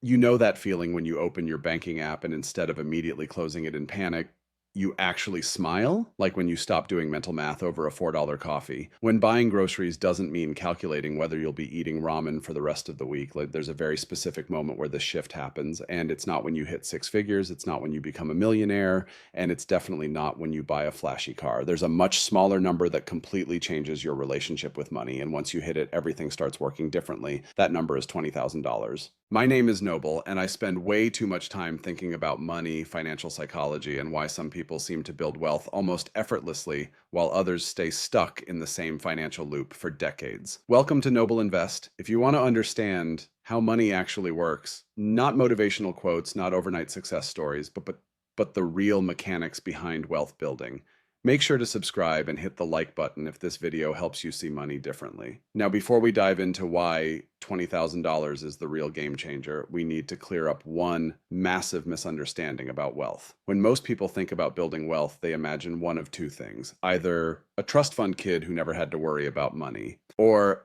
You know that feeling when you open your banking app and instead of immediately closing it in panic, you actually smile, like when you stop doing mental math over a $4 coffee. When buying groceries doesn't mean calculating whether you'll be eating ramen for the rest of the week. Like there's a very specific moment where this shift happens, and it's not when you hit six figures, it's not when you become a millionaire, and it's definitely not when you buy a flashy car. There's a much smaller number that completely changes your relationship with money, and once you hit it, everything starts working differently. That number is $20,000. My name is Noble, and I spend way too much time thinking about money, financial psychology, and why some people seem to build wealth almost effortlessly while others stay stuck in the same financial loop for decades. Welcome to Noble Invest. If you want to understand how money actually works, not motivational quotes, not overnight success stories, but the real mechanics behind wealth building, make sure to subscribe and hit the like button if this video helps you see money differently. Now, before we dive into why $20,000 is the real game changer, we need to clear up one massive misunderstanding about wealth. When most people think about building wealth, they imagine one of two things: either a trust fund kid who never had to worry about money, or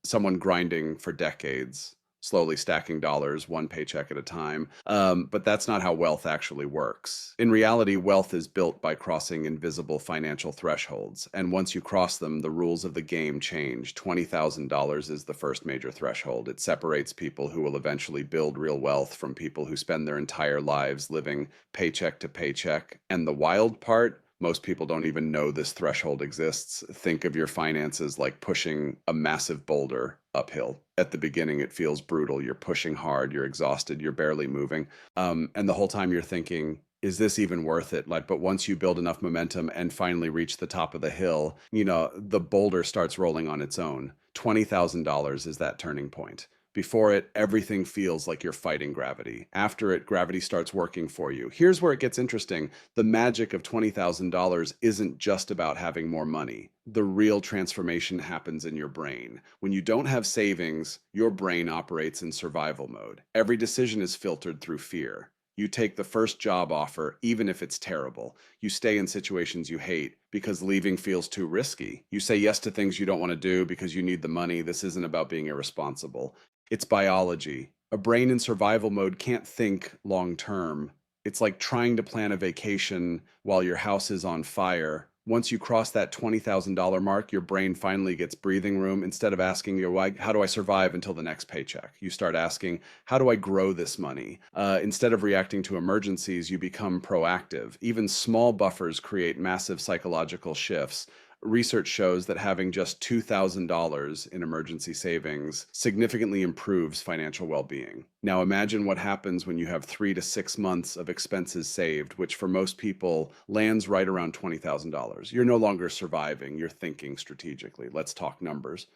someone grinding for decades, slowly stacking dollars one paycheck at a time. But that's not how wealth actually works. In reality, wealth is built by crossing invisible financial thresholds. And once you cross them, the rules of the game change. $20,000 is the first major threshold. It separates people who will eventually build real wealth from people who spend their entire lives living paycheck to paycheck. And the wild part, most people don't even know this threshold exists. Think of your finances like pushing a massive boulder uphill. At the beginning, it feels brutal. You're pushing hard, you're exhausted, you're barely moving. And the whole time you're thinking, is this even worth it? Like, but once you build enough momentum and finally reach the top of the hill, the boulder starts rolling on its own. $20,000 is that turning point. Before it, everything feels like you're fighting gravity. After it, gravity starts working for you. Here's where it gets interesting. The magic of $20,000 isn't just about having more money. The real transformation happens in your brain. When you don't have savings, your brain operates in survival mode. Every decision is filtered through fear. You take the first job offer, even if it's terrible. You stay in situations you hate because leaving feels too risky. You say yes to things you don't want to do because you need the money. This isn't about being irresponsible. It's biology. A brain in survival mode can't think long term. It's like trying to plan a vacation while your house is on fire. Once you cross that $20,000 mark, your brain finally gets breathing room. Instead of asking you, how do I survive until the next paycheck? You start asking, how do I grow this money? Instead of reacting to emergencies, you become proactive. Even small buffers create massive psychological shifts. Research shows that having just $2,000 in emergency savings significantly improves financial well-being. Now imagine what happens when you have 3 to 6 months of expenses saved, which for most people lands right around $20,000. You're no longer surviving, you're thinking strategically. Let's talk numbers.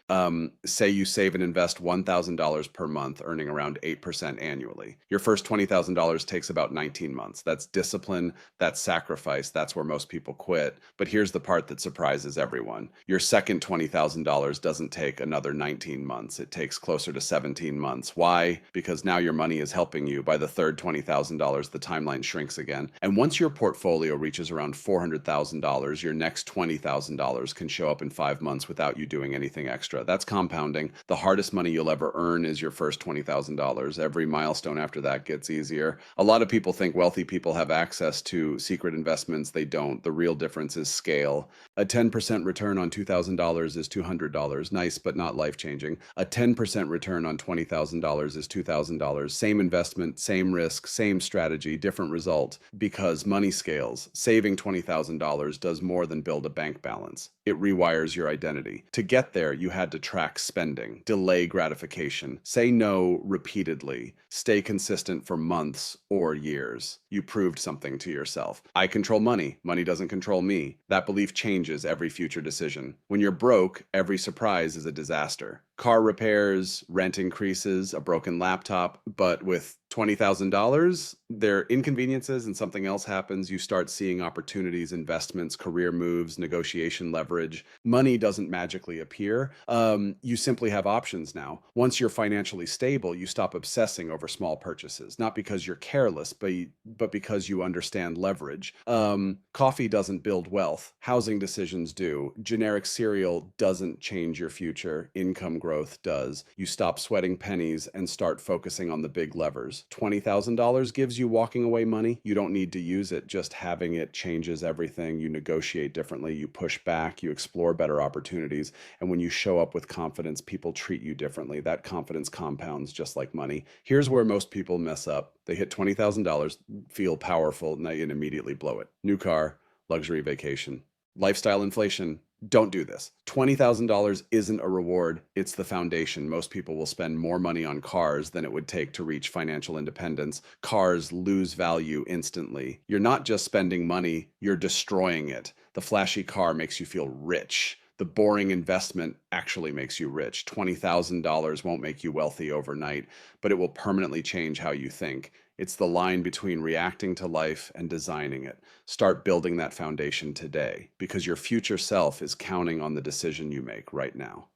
Say you save and invest $1,000 per month, earning around 8% annually. Your first $20,000 takes about 19 months. That's discipline, that's sacrifice, that's where most people quit. But here's the part that surprises everyone. Your second $20,000 doesn't take another 19 months. It takes closer to 17 months. Why? Because now your money is helping you. By the third $20,000, the timeline shrinks again. And once your portfolio reaches around $400,000, your next $20,000 can show up in 5 months without you doing anything extra. That's compounding. The hardest money you'll ever earn is your first $20,000. Every milestone after that gets easier. A lot of people think wealthy people have access to secret investments. They don't. The real difference is scale. A 10% return on $2,000 is $200. Nice, but not life-changing. A 10% return on $20,000 is $2,000. Same investment, same risk, same strategy, different result. Because money scales. Saving $20,000 does more than build a bank balance. It rewires your identity. To get there, you had to track spending, delay gratification, say no repeatedly, stay consistent for months or years. You proved something to yourself. I control money. Money doesn't control me. That belief changes every future decision. When you're broke, every surprise is a disaster. Car repairs, rent increases, a broken laptop, but with $20,000, they're inconveniences and something else happens. You start seeing opportunities, investments, career moves, negotiation leverage. Money doesn't magically appear. You simply have options now. Once you're financially stable, you stop obsessing over small purchases, not because you're careless, but because you understand leverage. Coffee doesn't build wealth. Housing decisions do. Generic cereal doesn't change your future. Income growth does. You stop sweating pennies and start focusing on the big levers. $20,000 gives you walking away money. You don't need to use it. Just having it changes everything. You negotiate differently. You push back. You explore better opportunities. And when you show up with confidence, people treat you differently. That confidence compounds just like money. Here's where most people mess up. They hit $20,000, feel powerful, and immediately blow it. New car, luxury vacation, lifestyle inflation. Don't do this. $20,000 isn't a reward, it's the foundation. Most people will spend more money on cars than it would take to reach financial independence. Cars lose value instantly. You're not just spending money, you're destroying it. The flashy car makes you feel rich. The boring investment actually makes you rich. $20,000 won't make you wealthy overnight, but it will permanently change how you think. It's the line between reacting to life and designing it. Start building that foundation today because your future self is counting on the decision you make right now.